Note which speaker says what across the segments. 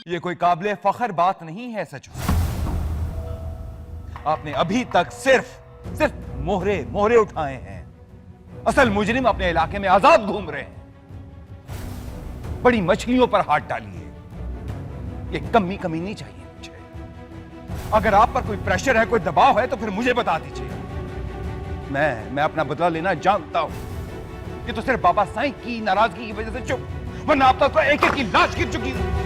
Speaker 1: ये कोई काबिले फख्र बात नहीं है सच। आपने अभी तक सिर्फ मोहरे मोहरे उठाए हैं। असल मुजरिम अपने इलाके में आजाद घूम रहे हैं। बड़ी मछलियों पर हाथ डालिए। ये कमी नहीं चाहिए मुझे। अगर आप पर कोई प्रेशर है, कोई दबाव है, तो फिर मुझे बता दीजिए। मैं अपना बदला लेना जानता हूं। ये तो सिर्फ बाबा साईं की नाराजगी की वजह से चुप, वरना अब तक तो एक की लाश गिर चुकी है।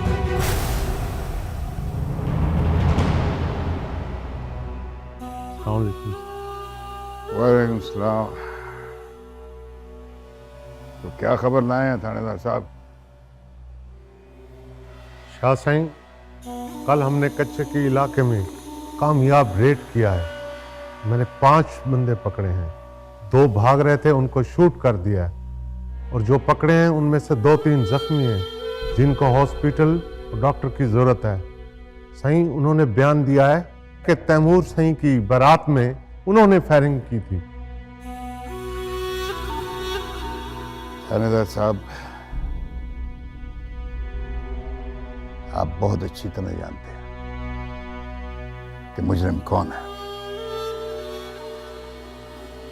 Speaker 2: वालेकुम सलाम। तो क्या खबर लाए हैं थानेदार साहब?
Speaker 3: शाह साईं, कल हमने कच्चे के इलाके में कामयाब रेड किया है। मैंने 5 बंदे पकड़े हैं। 2 भाग रहे थे, उनको शूट कर दिया है। और जो पकड़े हैं उनमें से 2-3 जख्मी हैं, जिनको हॉस्पिटल और डॉक्टर की जरूरत है। साईं, उन्होंने बयान दिया है कि तैमूर साईं की बारात में उन्होंने फायरिंग की थी।
Speaker 2: थानेदार साहब, आप बहुत अच्छी तरह जानते हैं कि मुजरिम कौन है,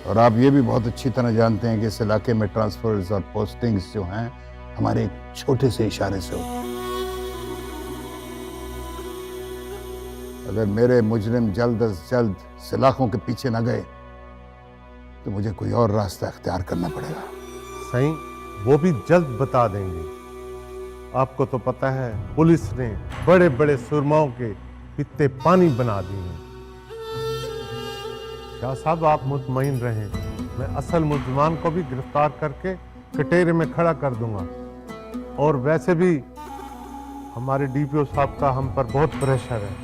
Speaker 2: और आप ये भी बहुत अच्छी तरह जानते हैं कि इस इलाके में ट्रांसफर्स और पोस्टिंग्स जो हैं हमारे एक छोटे से इशारे से होते हैं। अगर मेरे मुजरिम जल्द अज जल्द सलाखों के पीछे न गए तो मुझे कोई और रास्ता इख्तियार करना पड़ेगा।
Speaker 3: साईं, वो भी जल्द बता देंगे। आपको तो पता है, पुलिस ने बड़े बड़े सुरमाओं के पित्ते पानी बना दिए हैं। शाह साहब, आप मुतमईन रहें, मैं असल मुल्ज़िमान को भी गिरफ्तार करके कटहरे में खड़ा कर दूंगा। और वैसे भी हमारे डीपीओ साहब का हम पर बहुत प्रेशर है।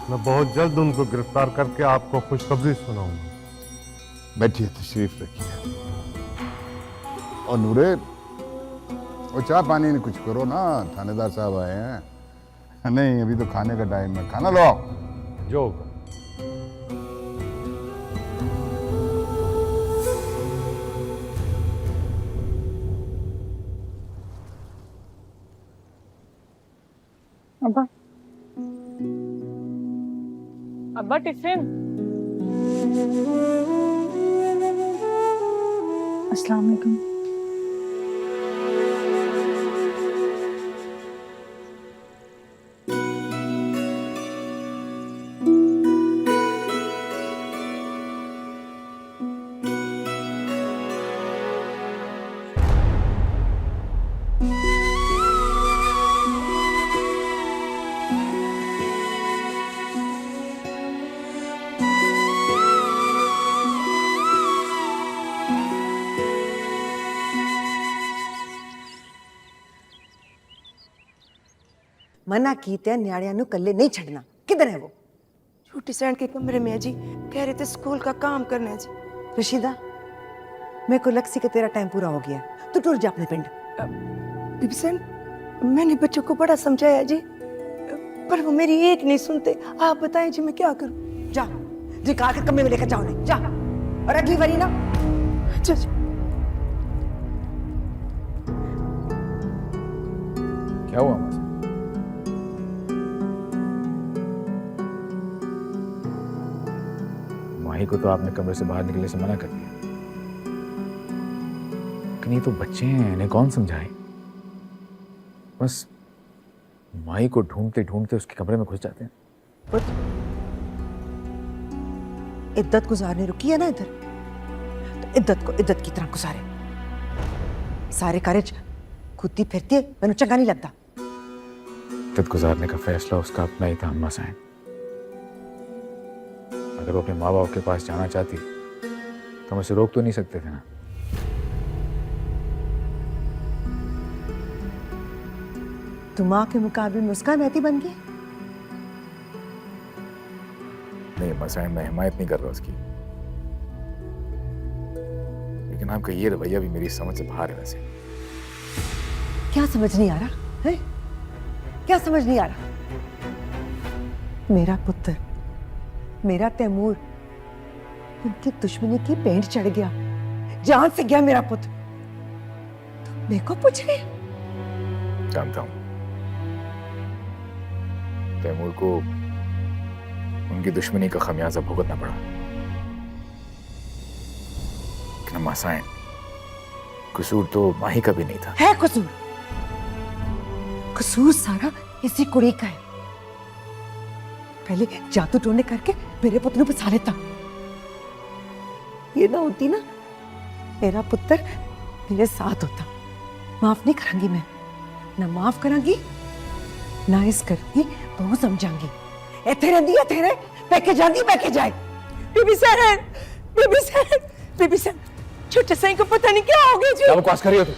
Speaker 3: मैं बहुत जल्द उनको गिरफ्तार करके आपको खुशखबरी सुनाऊंगा।
Speaker 2: बैठिए, तशरीफ रखिए। और नूरे, वो चाय पानी ने कुछ करो ना, थानेदार साहब आए हैं। नहीं, अभी तो खाने का टाइम है, खाना लो आओ।
Speaker 3: जो
Speaker 4: अब्बा, अब्बा टिफिन। अस्सलाम वालेकुम।
Speaker 5: मना कीते न्याणिया नु कल्ले नहीं छड़ना। किधर है वो?
Speaker 6: छोटी सैन के कमरे में है जी। कह रहे थे स्कूल का काम करना है जी।
Speaker 5: रशीदा, मेरे को लक्सी के तेरा टाइम पूरा हो गया, तू टूर जा अपने पिंड।
Speaker 6: बीबी सैन, मैंने बच्चों को बड़ा समझाया जी, पर वो मेरी एक नहीं सुनते। आप बताएं जी, मैं क्या करूं?
Speaker 5: जा जी, कहा के कमरे में लेकर जाओ, नहीं जा। और अगली बारी ना।
Speaker 6: अच्छा जी।
Speaker 7: क्या हुआ मासी? माही को तो आपने कमरे से बाहर निकलने से मना कर दिया, लेकिन ये तो बच्चे हैं, इन्हें कौन समझाए? बस माही को ढूंढते ढूंढते उसके कमरे में घुस जाते हैं।
Speaker 5: इद्दत गुजारने रुकी है ना इधर, तो इद्दत को इद्दत की तरह गुजारे। सारे कार्य खुद ही फिरती है, मैंने चंगा नहीं लगता।
Speaker 7: इद्दत गुजारने का फैसला उसका अपना ही था अम्मा साईं। अगर वो अपने माँ बाप के पास जाना चाहती तो हम उसे रोक तो नहीं सकते थे ना।
Speaker 5: तुम माँ के मुकाबले में उसका नाती बन गई।
Speaker 7: नहीं अम्मा साईं, मैं हिमायत नहीं कर रहा उसकी, लेकिन आपका ये रवैया भी मेरी समझ से बाहर है। वैसे
Speaker 5: क्या समझ नहीं आ रहा है? क्या समझ नहीं आ रहा? मेरा पुत्र, मेरा तैमूर, उनकी दुश्मनी की पेंट चढ़ गया, जान से गया मेरा पुत्र। तुम मेरे को पूछ रहे?
Speaker 7: जानता हूं, तैमूर को उनकी दुश्मनी का खमियाजा भुगतना पड़ा। लेकिन अम्मा साएं, कसूर तो माही का भी नहीं था।
Speaker 5: है कसूर, कसूर सारा इसी कुड़ी का है। पहले जादू टोने करके मेरे पुत्र को फंसा लेता। ये ना होती ना, मेरा पुत्र मेरे साथ होता। माफ नहीं करांगी मैं, ना माफ करांगी ना इस घर की बहू समझांगी। एथे रही एथे रहे, पैके जांगी पैके जाए। बीबी सहन, बीबी सहन, बीबी सहन, छोटे सही को पता नहीं क्या हो गया जी।
Speaker 7: क्या बकवास कर रही हो तुम?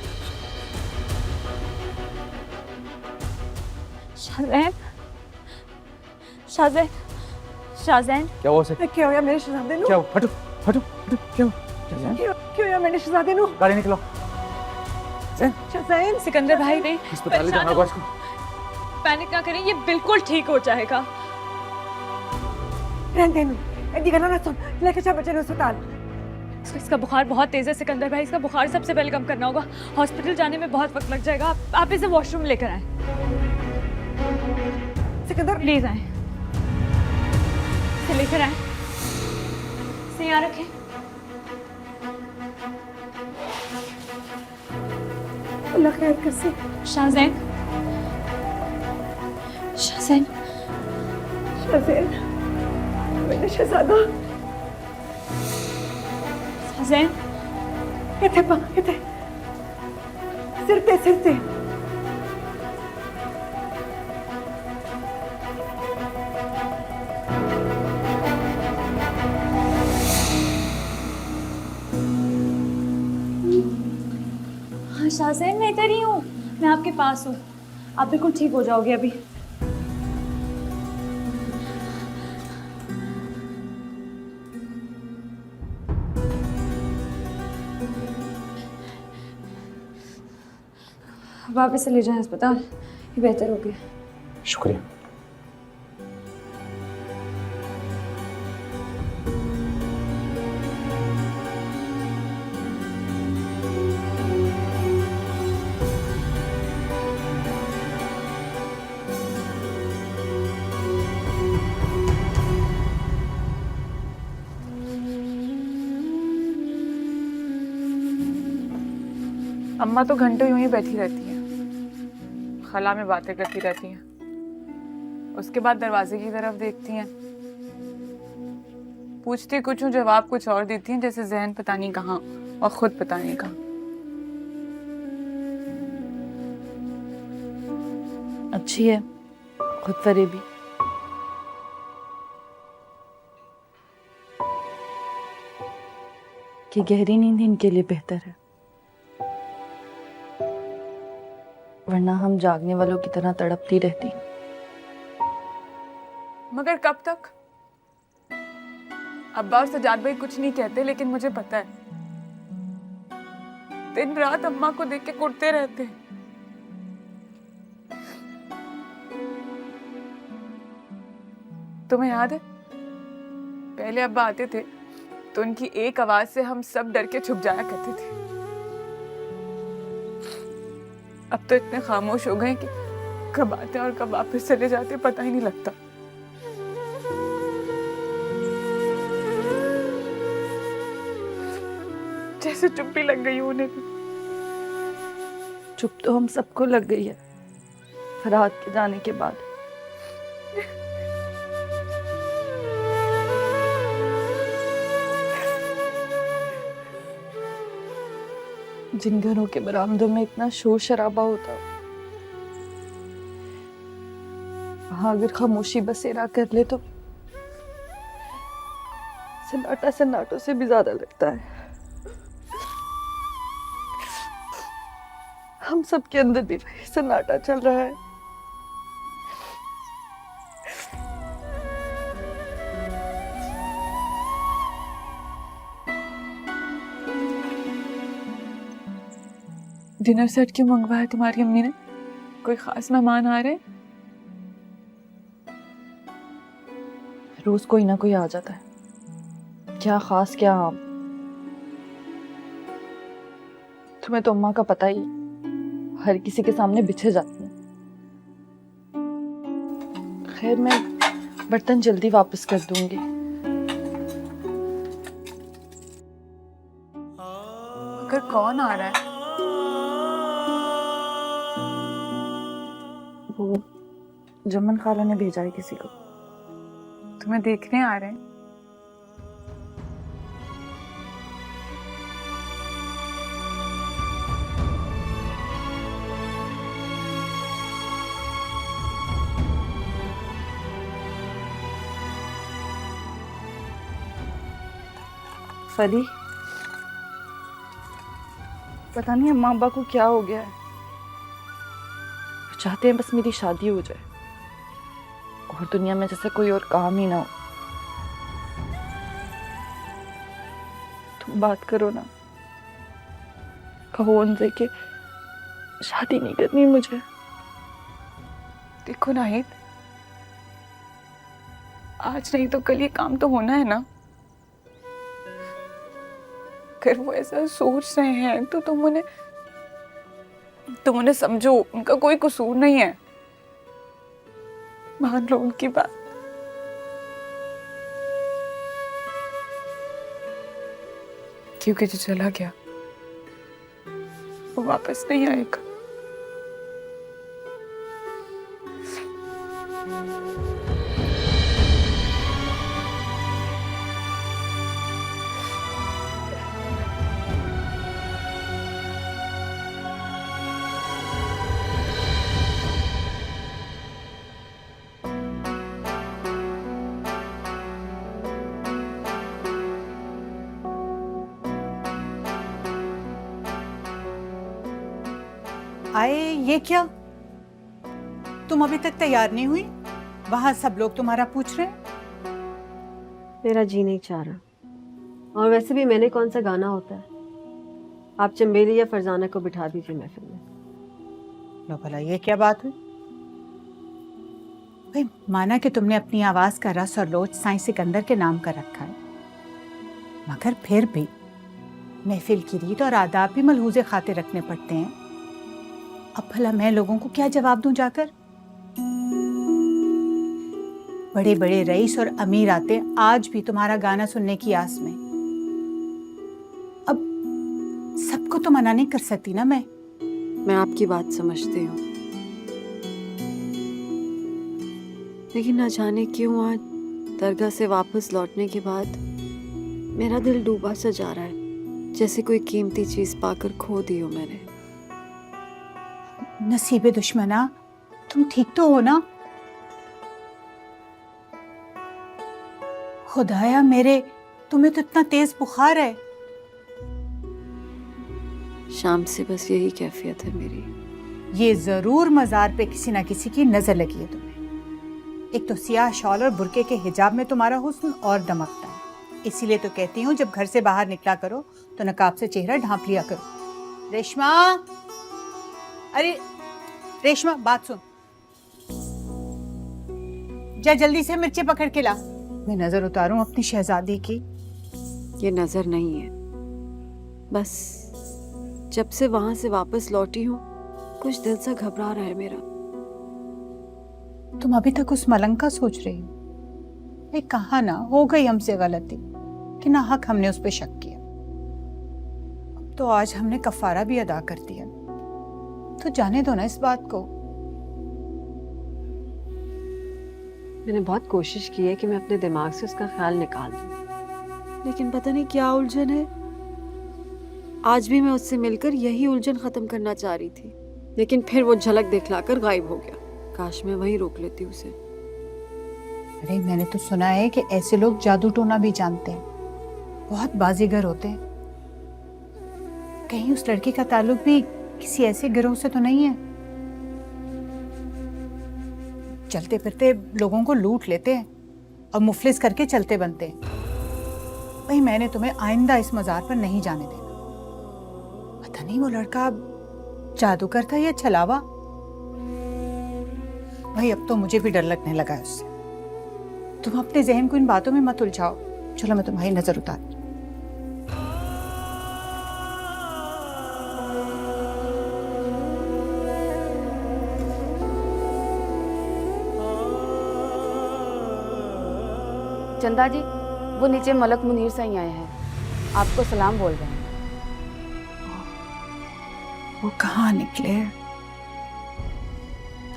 Speaker 4: शाहजैन, शाहजैन, शाहजैन,
Speaker 7: क्या हुआ उसे?
Speaker 5: क्या होया मेरे शहजादे नु?
Speaker 7: क्या हुआ? हटो हटो हटो, क्या हुआ?
Speaker 5: क्या होया मेरे शहजादे नु?
Speaker 7: गाड़ी निकलो।
Speaker 5: शहजान,
Speaker 4: सिकंदर भाई नहीं,
Speaker 7: अस्पताल ले जाना होगा इसको।
Speaker 4: पैनिक ना करें, ये बिल्कुल ठीक हो जाएगा।
Speaker 5: रहने दो, ऐसी गल्ला ना सुन, लेके जा बच्चे को अस्पताल।
Speaker 4: इसका बुखार बहुत तेज है सिकंदर भाई, इसका बुखार सबसे पहले कम करना होगा। हॉस्पिटल जाने में बहुत वक्त लग जाएगा। आप इसे वॉशरूम लेकर आए,
Speaker 5: सिकंदर,
Speaker 4: प्लीज आए, इसे लेकर आए, इसे यहाँ रखें।
Speaker 5: अल्लाह खैर करे।
Speaker 4: शाहजैन, शाहजैन,
Speaker 5: शहजान, मेरा शहजादा,
Speaker 4: शाहजैन,
Speaker 5: इथे पा, इथे, सिरते, सिरते।
Speaker 4: हाँ शाहजैन, मैं इधर ही हूँ, मैं आपके पास हूँ। आप बिल्कुल ठीक हो जाओगे अभी। आप इसे ले जाएं अस्पताल, ये बेहतर हो गया।
Speaker 7: शुक्रिया।
Speaker 8: अम्मा तो घंटों यूं ही बैठी रहती हैं, खला में बातें करती रहती हैं। उसके बाद दरवाजे की तरफ देखती हैं, पूछती कुछ हूँ, जवाब कुछ और देती हैं, जैसे जहन पता नहीं कहाँ और खुद पता नहीं कहाँ।
Speaker 9: अच्छी है खुद फरेबी। कि गहरी नींद इनके लिए बेहतर है, वरना हम जागने वालों की तरह तड़पती रहती।
Speaker 8: मगर कब तक? अब्बा और सजाद भाई कुछ नहीं कहते, लेकिन मुझे पता है दिन रात अम्मा को देख के कुटते रहते हैं। तुम्हें याद है पहले अब्बा आते थे तो उनकी एक आवाज से हम सब डर के छुप जाया करते थे। अब तो इतने खामोश हो गए कि कब आते और कब वापस चले जाते पता ही नहीं लगता। जैसे चुप्पी लग गई उन्हें भी।
Speaker 9: चुप तो हम सबको लग गई है फरहाद के जाने के बाद। जिन घरों के बरामदों में इतना शोर शराबा होता हो, वहां अगर खामोशी बसेरा कर ले तो सन्नाटा सन्नाटों से भी ज्यादा लगता है। हम सबके अंदर भी वही सन्नाटा चल रहा है।
Speaker 8: डिनर सेट क्यों मंगवाया तुम्हारी अम्मी ने? कोई खास मेहमान आ रहे?
Speaker 9: रोज कोई ना कोई आ जाता है, क्या खास क्या आम। तुम्हें तो अम्मा का पता ही, हर किसी के सामने बिछे जाती है। खैर मैं बर्तन जल्दी वापस कर दूंगी।
Speaker 8: मगर कौन आ रहा है?
Speaker 9: वो जमन खाला ने भेजा है किसी को।
Speaker 8: तुम्हें देखने आ रहे हैं?
Speaker 9: फरी, पता नहीं अम्मा अब्बा को क्या हो गया है। वो चाहते हैं बस मेरी शादी हो जाए और दुनिया में जैसे कोई और काम ही ना हो। तुम बात करो ना, कहो उनसे कि शादी नहीं करनी मुझे।
Speaker 8: देखो नाहिद, आज नहीं तो कल ये काम तो होना है ना। अगर वो ऐसा सोच रहे हैं तो तुम उन्हें समझो, उनका कोई कसूर नहीं है। मान लो उनकी बात। क्योंकि जो चला गया वो वापस नहीं आएगा।
Speaker 10: आए, ये क्या? तुम अभी तक तैयार नहीं हुई? वहां सब लोग तुम्हारा पूछ रहे हैं।
Speaker 11: मेरा जी नहीं चाह रहा, और वैसे भी मैंने कौन सा गाना होता है। आप चंबेली या फरजाना को बिठा दीजिए महफिल में।
Speaker 10: लो भला, ये क्या बात हुई? भाई माना कि तुमने अपनी आवाज का रस और लोच साईं सिकंदर के नाम का रखा है, मगर फिर भी महफिल की रीत और आदाब भी मलहूज़े खातिर रखने पड़ते हैं। अब भला मैं लोगों को क्या जवाब दूं जाकर? बड़े बड़े रईस और अमीर आते आज भी तुम्हारा गाना सुनने की आस में। अब सबको तो मना नहीं कर सकती ना मैं
Speaker 11: आपकी बात समझती हूँ, लेकिन न जाने क्यों आज दरगाह से वापस लौटने के बाद मेरा दिल डूबा सा जा रहा है, जैसे कोई कीमती चीज पाकर खो दी हो मैंने।
Speaker 10: नसीबे दुश्मना, तुम ठीक तो हो ना? खुदाया मेरे, तुम्हें तो इतना तेज बुखार है।
Speaker 11: शाम से बस यही कैफियत है मेरी।
Speaker 10: ये जरूर मजार पे किसी ना किसी की नजर लगी है तुम्हें। एक तो सियाह शॉल और बुरके के हिजाब में तुम्हारा हुस्न और दमकता है। इसीलिए तो कहती हूँ जब घर से बाहर निकला करो तो नकाब से चेहरा ढांप लिया करो। रेशमा, अरे रेशमा, बात सुन, जा जल्दी से मिर्ची पकड़ के ला। मैं नजर उतारूं अपनी शहजादी की।
Speaker 11: ये नजर नहीं है, बस जब से वहां से वापस लौटी हूँ कुछ दिल सा घबरा रहा है मेरा।
Speaker 10: तुम अभी तक उस मलंग का सोच रही हो? ये कहा ना, हो गई हमसे गलती कि ना हक हमने उस पर शक किया। अब तो आज हमने कफारा भी अदा कर दिया, तो जाने दो ना इस बात को।
Speaker 11: मैंने बहुत कोशिश की है कि मैं अपने दिमाग से उसका ख्याल निकाल दूं, लेकिन पता नहीं क्या उलझन है। आज भी मैं उससे मिलकर यही उलझन खत्म करना चाह रही थी, लेकिन फिर वो झलक दिखलाकर गायब हो गया। काश मैं वहीं रोक लेती उसे।
Speaker 10: अरे मैंने तो सुना है कि ऐसे लोग जादू टोना भी जानते हैं, बहुत बाजीगर होते हैं। कहीं उस लड़की का ताल्लुक भी किसी ऐसे गिरोह से तो नहीं है? चलते फिरते लोगों को लूट लेते हैं और मुफलिस करके चलते बनते हैं। भाई मैंने तुम्हें आइंदा इस मजार पर नहीं जाने देना। पता नहीं वो लड़का जादूगर था या छलावा। भाई अब तो मुझे भी डर लगने लगा है उससे। तुम अपने जहन को इन बातों में मत उलझाओ। चलो मैं तुम्हारी नजर उतारती।
Speaker 9: चंदा जी, वो नीचे मलक मुनीर से ही आए हैं, आपको सलाम बोल रहे हैं।
Speaker 10: वो कहाँ निकले?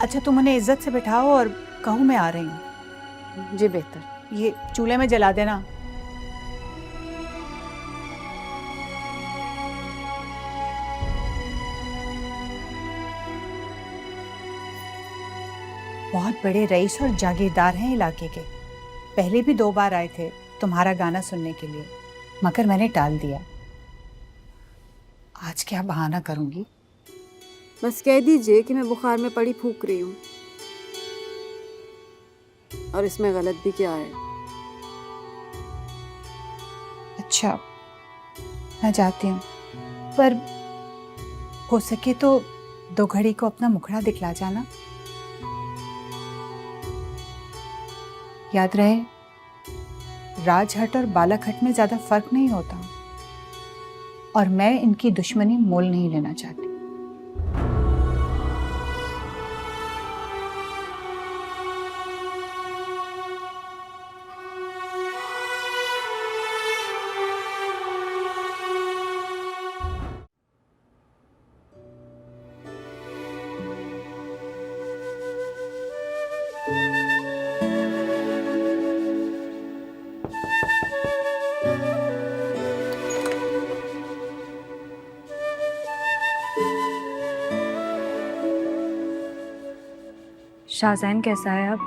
Speaker 10: अच्छा, तुम उन्हें इज्जत से बिठाओ और कहो मैं आ रही हूँ।
Speaker 9: जी बेहतर।
Speaker 10: ये चूल्हे में जला देना। बहुत बड़े रईस और जागीरदार हैं इलाके के। पहले भी 2 बार आए थे तुम्हारा गाना सुनने के लिए, मगर मैंने टाल दिया। आज क्या बहाना करूंगी?
Speaker 11: बस कह दीजिए कि मैं बुखार में पड़ी फूक रही हूँ, और इसमें गलत भी क्या है?
Speaker 10: अच्छा, मैं जाती हूँ, पर हो सके तो 2 घड़ी को अपना मुखड़ा दिखला जाना। याद रहे, राजहट और बालाघट में ज्यादा फर्क नहीं होता, और मैं इनकी दुश्मनी मोल नहीं लेना चाहती।
Speaker 4: शाहजैन कैसा है अब?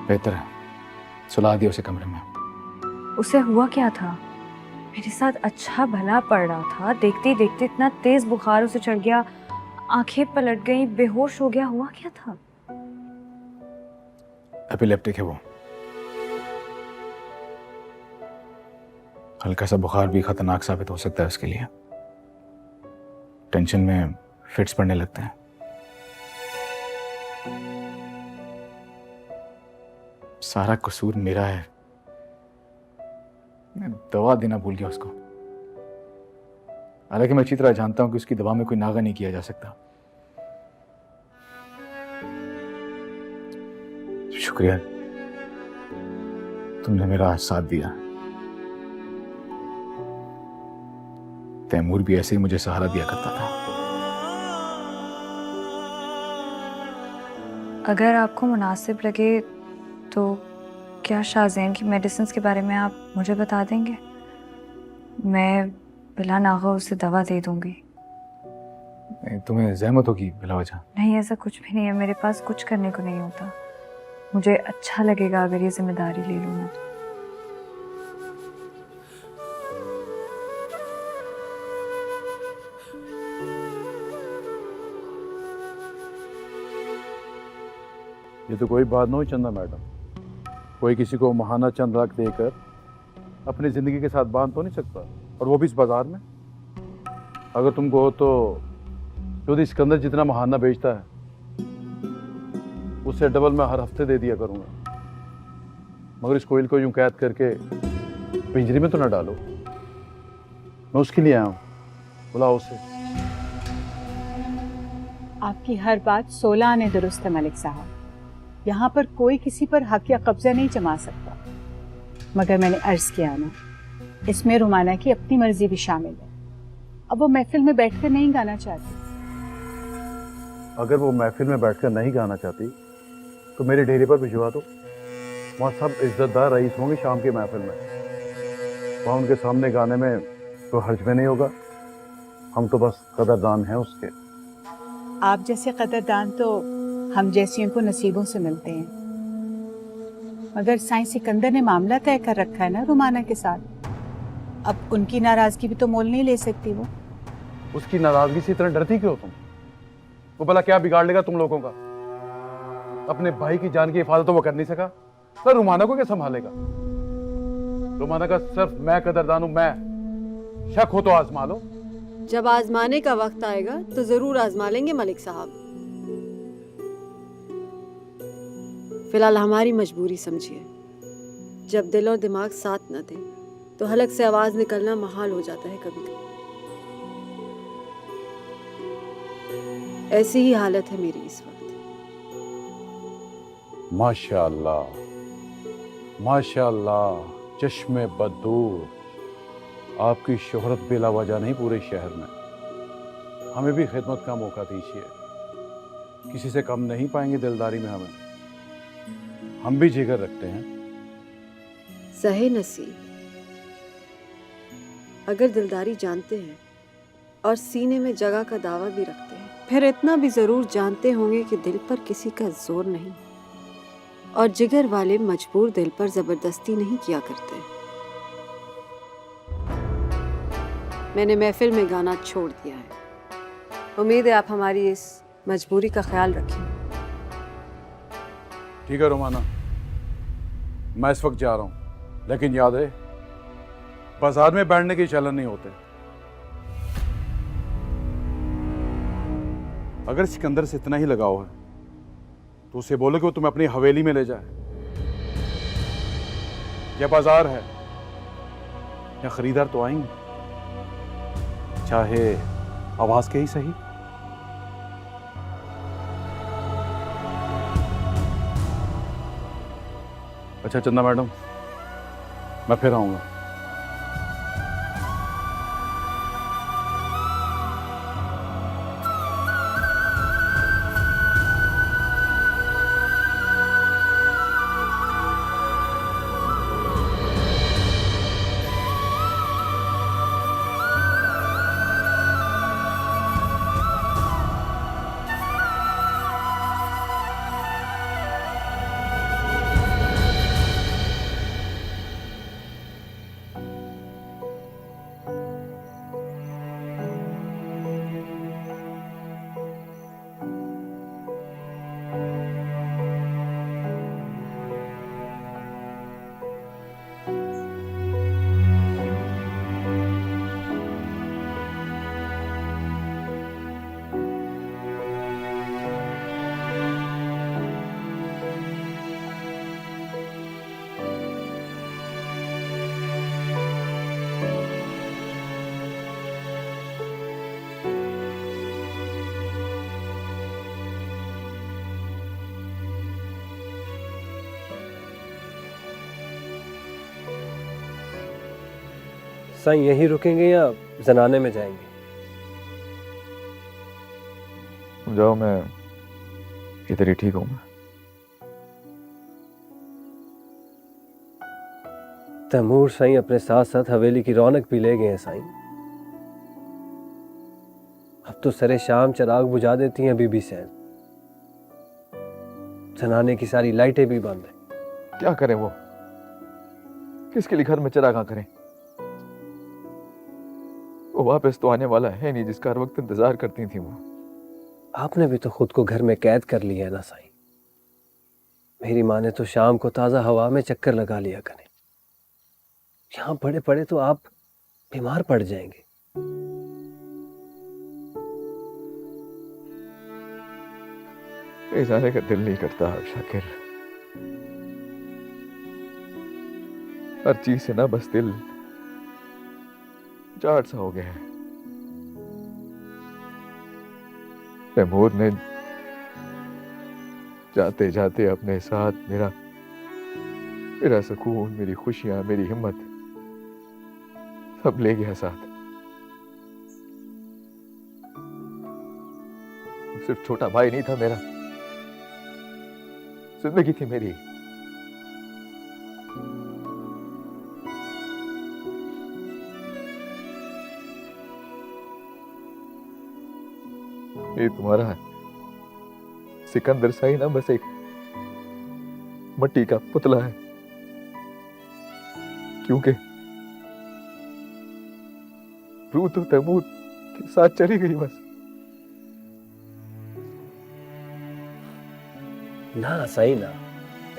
Speaker 7: बेहतर है, सुला दिया उसे कमरे में।
Speaker 4: उसे हुआ क्या था? मेरे साथ अच्छा भला पड़ रहा था, देखते ही देखते इतना तेज बुखार उसे चढ़ गया, आंखें पलट गई, बेहोश हो गया। हुआ क्या था?
Speaker 7: एपिलेप्टिक है वो। हल्का सा बुखार भी खतरनाक साबित हो सकता है उसके लिए। टेंशन में फिट्स पड़ने लगते हैं। सारा कसूर मेरा है, मैं दवा देना भूल गया उसको। हालांकि मैं अच्छी तरह जानता हूं कि उसकी दवा में कोई नागा नहीं किया जा सकता। शुक्रिया, तुमने मेरा साथ दिया। तैमूर भी ऐसे ही मुझे सहारा दिया करता था।
Speaker 4: अगर आपको मुनासिब लगे तो क्या शाहजैन की मेडिसिन के बारे में आप मुझे बता देंगे? मैं बिला नागा उसे दवा दे दूंगी।
Speaker 7: तुम्हें जहमत होगी बिला वजह?
Speaker 4: नहीं, ऐसा कुछ भी नहीं है, मेरे पास कुछ करने को नहीं होता। मुझे अच्छा लगेगा अगर ये जिम्मेदारी ले लूँ मैं।
Speaker 12: ये तो कोई बात ना हुई चंदा मैडम। कोई किसी को महाना चंद लाख देकर अपनी जिंदगी के साथ बांध तो नहीं सकता, और वो भी इस बाजार में। अगर तुम कहो तो जो सिकंदर जितना महाना बेचता है उससे डबल मैं हर हफ्ते दे दिया करूंगा। मगर इस कोयल को यूं कैद करके पिंजरे में तो ना डालो। मैं उसके लिए आया हूं, बुलाओ उसे।
Speaker 10: आपकी हर बात 16 आने दुरुस्त है मलिक साहब। यहाँ पर कोई किसी पर हक या कब्जा नहीं जमा सकता। मगर मैंने अर्ज किया ना, इसमें रुमाना की अपनी मर्जी भी शामिल है। अब वो महफिल में बैठकर नहीं गाना चाहती।
Speaker 12: अगर वो महफिल में बैठकर नहीं गाना चाहती तो मेरे डेरे पर भिजवा दो। वहाँ सब इज्जतदार रईस होंगे शाम के महफिल में। वहाँ उनके सामने गाने में तो हर्ज में नहीं होगा। हम तो बस कदरदान हैं उसके।
Speaker 10: आप जैसे कदरदान तो हम जैसियों को नसीबों से मिलते हैं। मगर साईं सिकंदर ने मामला तय कर रखा है ना रुमाना के साथ। अब उनकी नाराजगी भी तो मोल नहीं ले सकती वो।
Speaker 12: उसकी नाराजगी से इतना डरती क्यों तुम? वो भला क्या बिगाड़ लेगा तुम लोगों का? अपने भाई की जान की हिफाजत तो वो कर नहीं सका, तो रुमाना को क्या संभालेगा? रुमाना का सिर्फ मैं कदरदान हूं। मैं शक हो तो आजमा लो।
Speaker 11: जब आजमाने का वक्त आएगा तो जरूर आजमा लेंगे मलिक साहब। फिलहाल हमारी मजबूरी समझिए। जब दिल और दिमाग साथ न दे तो हलक से आवाज निकलना महाल हो जाता है कभी कभी। ऐसी ही हालत है मेरी इस वक्त।
Speaker 12: माशाअल्लाह, माशाल्लाह, चश्मे बदूर, आपकी शोहरत बिला वजह नहीं पूरे शहर में। हमें भी खिदमत का मौका दीजिए, किसी से कम नहीं पाएंगे दिलदारी में हमें। हम भी जिगर रखते हैं।
Speaker 11: सहे नसीब, अगर दिलदारी जानते हैं और सीने में जगह का दावा भी रखते हैं, फिर इतना भी जरूर जानते होंगे कि दिल पर किसी का जोर नहीं, और जिगर वाले मजबूर दिल पर जबरदस्ती नहीं किया करते। मैंने महफिल में गाना छोड़ दिया है। उम्मीद है आप हमारी इस मजबूरी का ख्याल रखें।
Speaker 12: ठीक है रोमाना, मैं इस वक्त जा रहा हूं, लेकिन याद है बाजार में बैठने के चलन नहीं होते। अगर सिकंदर से इतना ही लगाव है तो उसे बोलो कि वो तुम्हें अपनी हवेली में ले जाए। यह बाजार है, या खरीदार तो आएंगे, चाहे आवाज के ही सही। अच्छा चंदा मैडम, मैं फिर आऊंगा।
Speaker 13: साईं यहीं रुकेंगे या जनाने में जाएंगे?
Speaker 7: जाओ, मैं इधर ही ठीक हूँ।
Speaker 13: तैमूर साईं अपने साथ साथ हवेली की रौनक भी ले गए हैं साईं। अब तो सरे शाम चिराग बुझा देती हैं बीबी सैन। जनाने की सारी लाइटें भी बंद हैं।
Speaker 7: क्या करें वो? किसके लिए घर में चिराग करें? वो वापस तो आने वाला है नहीं जिसका हर वक्त इंतजार करती थी वो।
Speaker 13: आपने भी तो खुद को घर में कैद कर लिया है ना साईं। मेरी माँ ने तो शाम को ताजा हवा में चक्कर लगा लिया करें। यहाँ पड़े पड़े तो आप बीमार पड़ जाएंगे।
Speaker 7: जाने का दिल नहीं करता शाकिर। हर चीज से ना बस दिल जाट सा हो गया है। तैमूर ने जाते जाते अपने साथ मेरा सुकून, मेरी खुशियां, मेरी हिम्मत सब ले गया साथ। सिर्फ छोटा भाई नहीं था मेरा, जिंदगी थी मेरी। ये तुम्हारा सिकंदर साई ना बस एक मट्टी का पुतला है, क्योंकि रूह तो तैमूर के साथ चली गई बस।
Speaker 13: ना सही ना,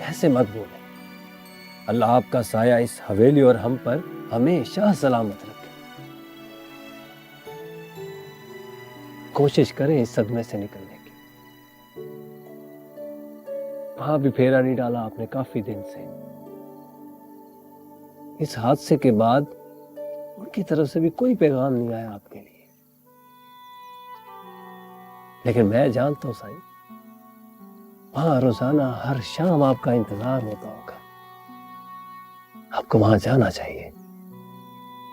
Speaker 13: ऐसे मत बोले। अल्लाह आपका साया इस हवेली और हम पर हमेशा सलामत रखे। कोशिश करें इस सदमे से निकलने की। वहां भी फेरा नहीं डाला आपने काफी दिन से। इस हादसे के बाद उनकी तरफ से भी कोई पैगाम नहीं आया आपके लिए। लेकिन मैं जानता हूं साईं, वहां रोजाना हर शाम आपका इंतजार होता होगा। आपको वहां जाना चाहिए।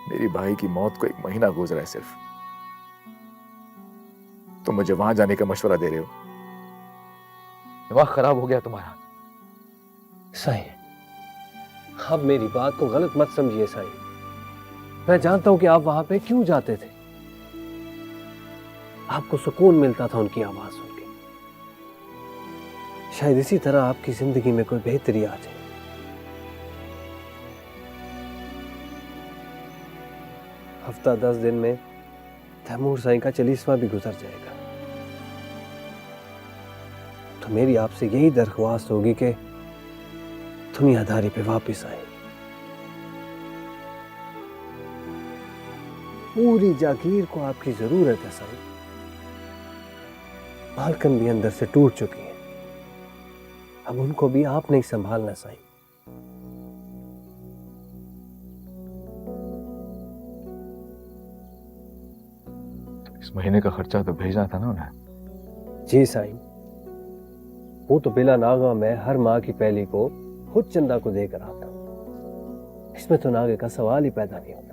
Speaker 7: मेरी भाई की मौत को 1 महीना गुजरा है सिर्फ, तुम मुझे वहां जाने का मशवरा दे रहे हो? दिमाग खराब हो गया तुम्हारा।
Speaker 13: साईं, आप मेरी बात को गलत मत समझिए साईं। मैं जानता हूं कि आप वहां पे क्यों जाते थे। आपको सुकून मिलता था उनकी आवाज सुन के। शायद इसी तरह आपकी जिंदगी में कोई बेहतरी आ जाए। हफ्ता 10 दिन में तैमूर साईं का 40वां भी गुजर जाएगा। तो मेरी आपसे यही दरख्वास्त होगी कि दुनियादारी पे वापस आए। पूरी जागीर को आपकी जरूरत है साईं। मालकन भी अंदर से टूट चुकी है, अब उनको भी आप नहीं संभालना साईं।
Speaker 7: इस महीने का खर्चा तो भेजना था ना उन्हें।
Speaker 13: जी साईं, वो तो बिला नागा मैं हर माह की पहली को खुद चंदा को देकर आता हूं। इसमें तो नागे का सवाल ही पैदा नहीं होता।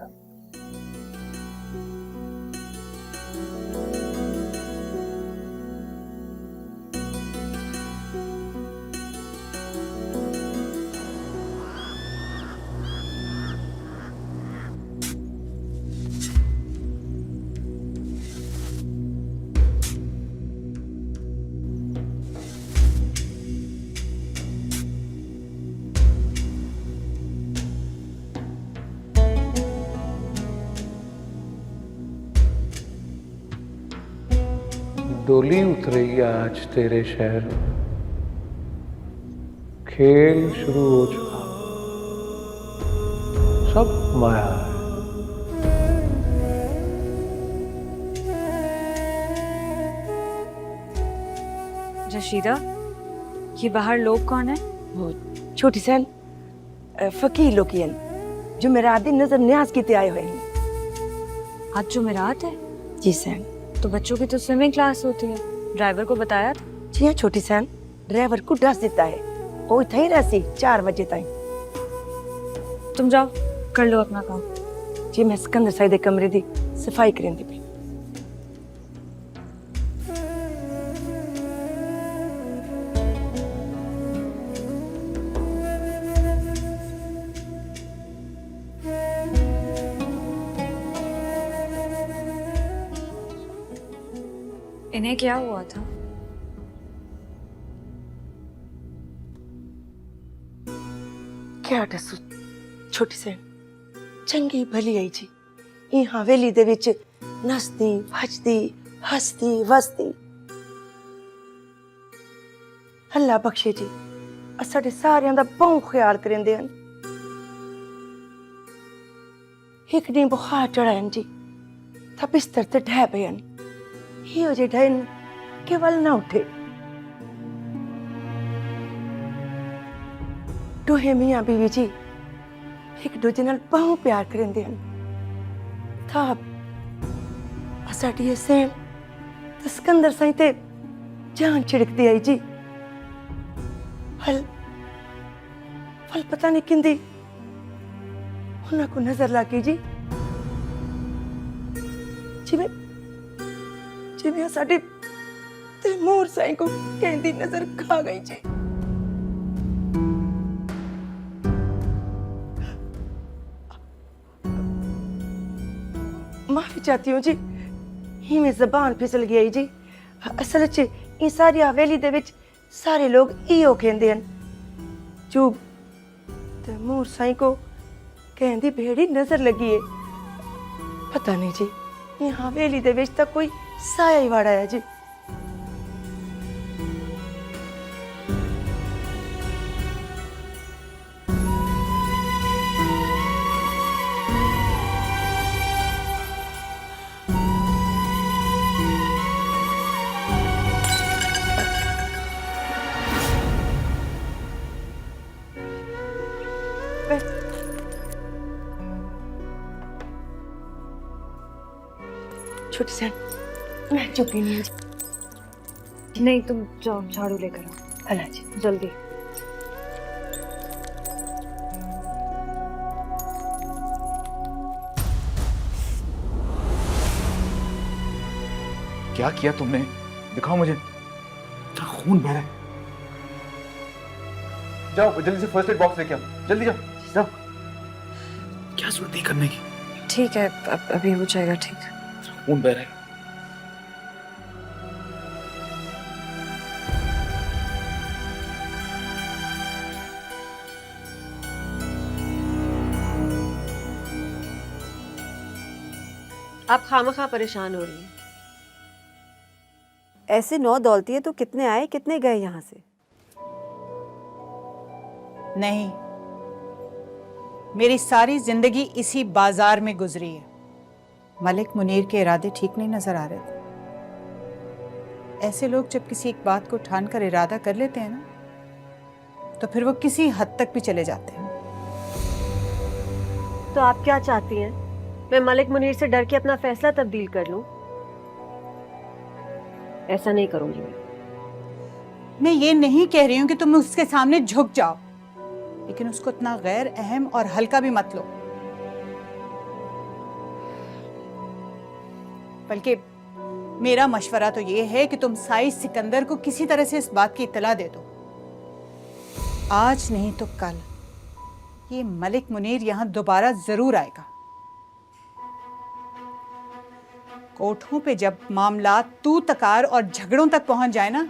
Speaker 14: डोली उतरी आज तेरे शहर में, खेल शुरू हो चुका, सब माया है।
Speaker 4: रशीदा, ये बाहर लोग कौन है?
Speaker 6: वो छोटी सैन फकीर लोग की जो मेरा दिन नजर न्याज की आए हुए हैं।
Speaker 4: आज जुमेरात है?
Speaker 6: जी सैन।
Speaker 4: तो बच्चों की तो स्विमिंग क्लास होती है, ड्राइवर को बताया था?
Speaker 6: जी हाँ छोटी सैन, ड्राइवर को दस देता है, वो इतना ही रहती 4 बजे तक।
Speaker 4: तुम जाओ कर लो अपना काम।
Speaker 6: जी मैं सिकंदर साई दे कमरे दी सफाई करेंदी पई।
Speaker 4: इन्हें क्या हुआ था?
Speaker 6: क्या दसू छोटी सैन, चंगी भली आई जी ई हवेली दे विच नसदी भजदी हसदी वसदी। अल्लाह बख्शे जी साडे सारियां दा बहुत ख्याल करेंदे हन। एक दिन बुखार चढ़ायन जी था बिस्तर ते ढह पयन, हियो जे ढहन केवल ना उठे। दोहे मियां बीवी जी एक दूजे नाल बहुत प्यार करेंदे हन। था साडी सेम ते सिकंदर साईं ते जान छिड़कदी आई जी। फल पता नहीं किंदी उन्हां को नजर लगी जी, जिवें साडे तैमूर साईं को कहंदी नजर खा गई जी। माफी चाहती हूँ जी, ही में जबान फिसल गई जी। असल च इन सारी हवेली दे विच सारे लोग इहो कहंदे हन जो तैमूर साईं को कहंदी भेड़ी नजर लगी है। पता नहीं जी ये हवेली दे विच तां कोई साया ही वाड़ा है जी। छोटी सैन मैं चुपी नहीं जी।
Speaker 4: नहीं तुम जाओ झाड़ू लेकर आओ।
Speaker 6: अल्लाह जी
Speaker 4: जल्दी।
Speaker 7: क्या किया तुमने? दिखाओ मुझे। क्या खून बह रहा है? जाओ जल्दी से फर्स्ट एड बॉक्स लेके आओ, जल्दी जाओ जाओ। क्या जरूरत है करने की?
Speaker 4: ठीक है, अभी हो जाएगा ठीक।
Speaker 7: खून बह रहा है।
Speaker 11: आप खामखा परेशान हो रही हैं। ऐसे 9 दौलतिये तो कितने आए कितने गए यहाँ से?
Speaker 10: नहीं, मेरी सारी जिंदगी इसी बाजार में गुजरी है। मलिक मुनीर के इरादे ठीक नहीं नजर आ रहे थे। ऐसे लोग जब किसी एक बात को ठान कर इरादा कर लेते हैं ना, तो फिर वो किसी हद तक भी चले जाते हैं।
Speaker 11: तो आप क्या चाहती हैं? मैं मलिक मुनीर से डर के अपना फैसला तब्दील कर लूं? ऐसा नहीं करूंगी
Speaker 10: मैं ये नहीं कह रही हूं कि तुम उसके सामने झुक जाओ, लेकिन उसको इतना गैर अहम और हल्का भी मत लो। बल्कि मेरा मशवरा तो ये है कि तुम साई सिकंदर को किसी तरह से इस बात की इत्तला दे दो। आज नहीं तो कल ये मलिक मुनीर यहां दोबारा जरूर आएगा। कोठों पे जब मामला तू तकार और झगड़ों तक पहुंच जाए ना,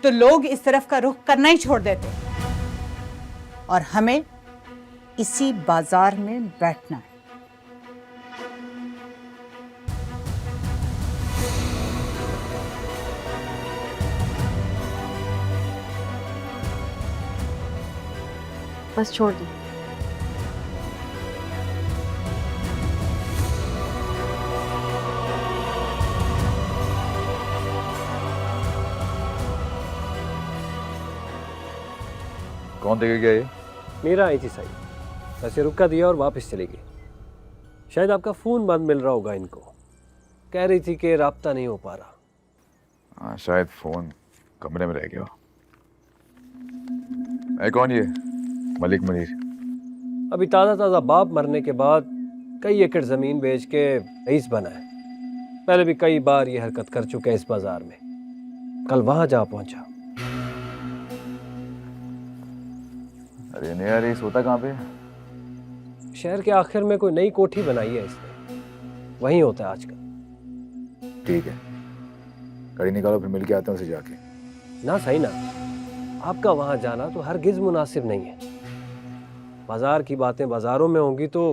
Speaker 10: तो लोग इस तरफ का रुख करना ही छोड़ देते और हमें इसी बाजार में बैठना है।
Speaker 11: बस छोड़ दो।
Speaker 7: कौन देके गया ये?
Speaker 13: मीरा आई थी साई, वैसे रुका दिया और वापस चली गई। शायद आपका फ़ोन बंद मिल रहा होगा इनको। कह रही थी कि राब्ता नहीं हो पा रहा।
Speaker 7: हाँ शायद फोन कमरे में रह गया। है कौन ये मलिक मुनीर?
Speaker 13: अभी ताज़ा बाप मरने के बाद कई एकड़ ज़मीन बेच के रईस बना है। पहले भी कई बार ये हरकत कर चुका है इस बाजार में। कल वहाँ जा पहुँचा।
Speaker 7: अरे नया रईस होता कहाँ पे?
Speaker 13: शहर के आखिर में कोई नई कोठी बनाई है इसने, वहीं होता है आजकल।
Speaker 7: ठीक है, गाड़ी निकालो फिर मिल के आते हैं उसे जाके।
Speaker 13: ना सही ना, आपका वहां जाना तो हरगिज मुनासिब नहीं है। बाजार की बातें बाजारों में होंगी तो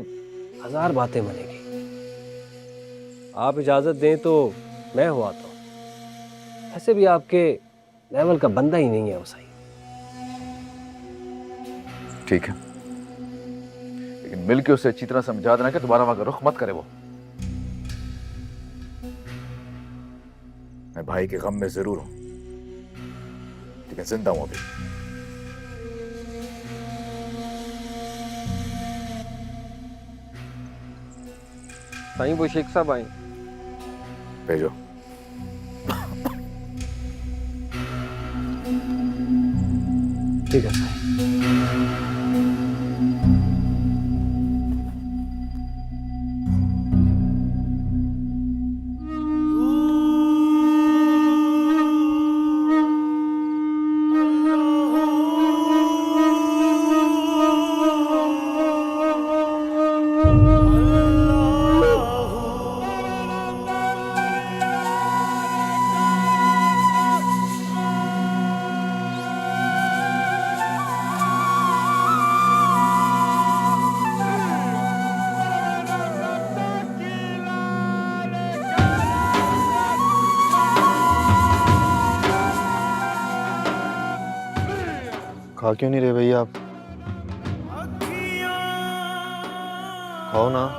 Speaker 13: 1000 बातें बनेगी। आप इजाजत दें तो मैं हुआ तो ऐसे भी आपके लेवल का बंदा ही नहीं है वो। सही
Speaker 7: ठीक है, लेकिन मिल के उसे अच्छी तरह समझा देना कि दोबारा वहां का रुख मत करे। वो मैं भाई के गम में जरूर हूं, लेकिन जिंदा हूं अभी।
Speaker 13: साईं वो शेख साहब आए।
Speaker 7: भेजो।
Speaker 13: ठीक है साईं।
Speaker 15: खा क्यों नहीं रहे भैया आप? खाओ ना।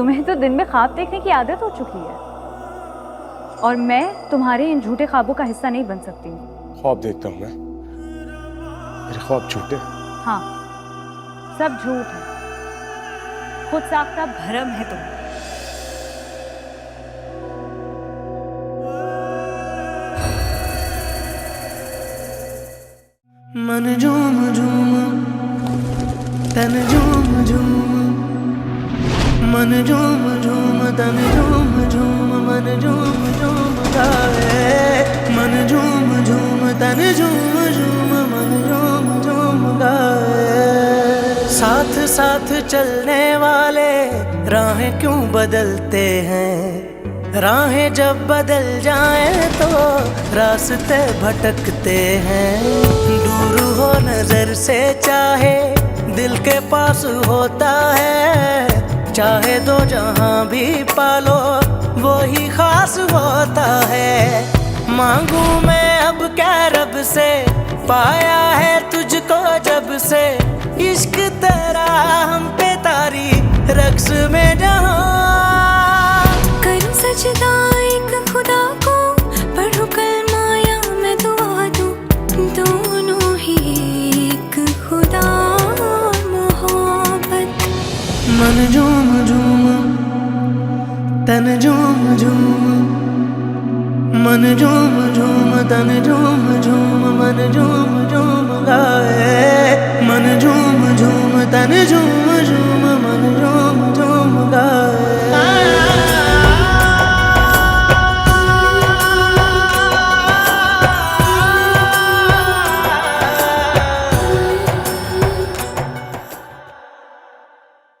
Speaker 4: तुम्हें तो दिन में ख्वाब देखने की आदत हो चुकी है, और मैं तुम्हारे इन झूठे ख्वाबों का हिस्सा नहीं बन सकती हूँ।
Speaker 16: ख्वाब देखता हूँ मैं? मेरे ख्वाब झूठे?
Speaker 4: हाँ, सब झूठ है, खुद साख्ता भरम है तुम।
Speaker 17: मन झूम झूम तन झूम झूम, मन झूम झूम तन झूम झूम, मन झूम झूम गाए, मन झूम झूम तन झूम झूम, मन झूम झूम गाए। साथ साथ चलने वाले राहें क्यों बदलते हैं, राहें जब बदल जाएं तो रास्ते भटकते हैं। दूर हो नजर से चाहे दिल के पास होता है, चाहे दो जहां भी पालो वो ही खास होता है। मांगू मैं अब क्या रब से, पाया है तुझको जब से, इश्क तेरा हम पे तारी रक्स में जहां।
Speaker 18: करूं सजदा एक खुदा को, पढ़ूं कलमा या मैं दुआ दूं, दोनों ही एक खुदा मोहब्बत।
Speaker 17: मन झूम झूम तन झूम झूम, मन झूम झूम तन झूम झूम, मन झूम झूम गाए, मन झूम झूम तन झूम झूम,